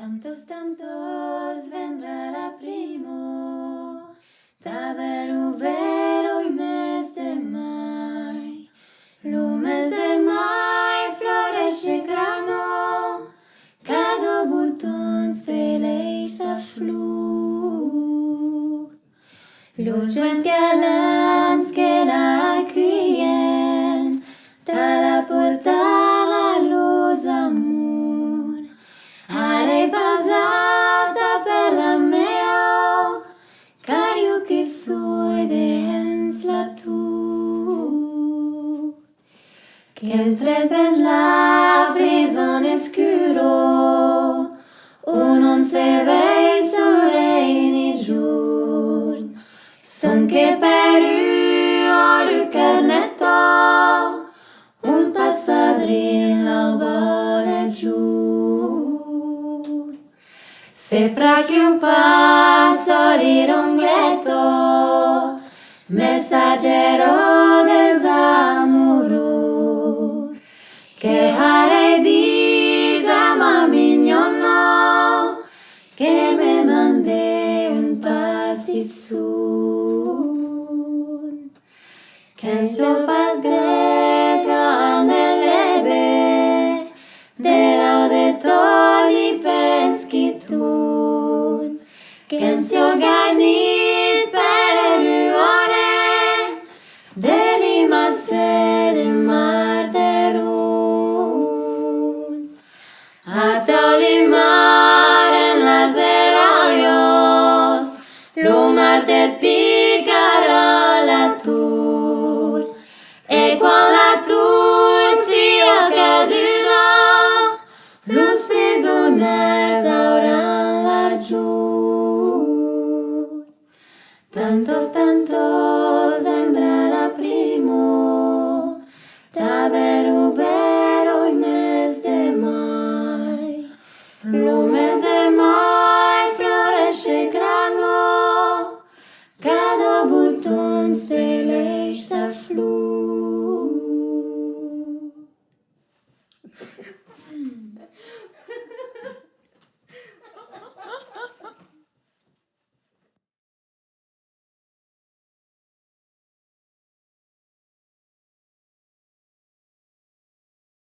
Tantos, tantos vendrà la primo, tabelu vero il mes de mai. Lo mes de mai floresce grano, cada botons peleix a flor. Los joans galants que la cuien, ta la portada los amor. Harei passata per la mea, cario che soy de hens la tu. Que el tres des la prison escuro, un non se vei sorei ni giorn. Son che per o du carnetta, un passadrin l'alba de giorn. Se prachiu passo l'irongletto, messaggero desamoro, che harei disama mignono, che me mande un pastissun. Che so pas greta nell'ebe, dell'audito li peschitun, che si organit per l'ore, dell'imasse del marterun. A tauli maren las eraios, lo martet picarà la tur, e quan la tur sia caduna, los prisoners hauran l'arjun. Tantos, tantos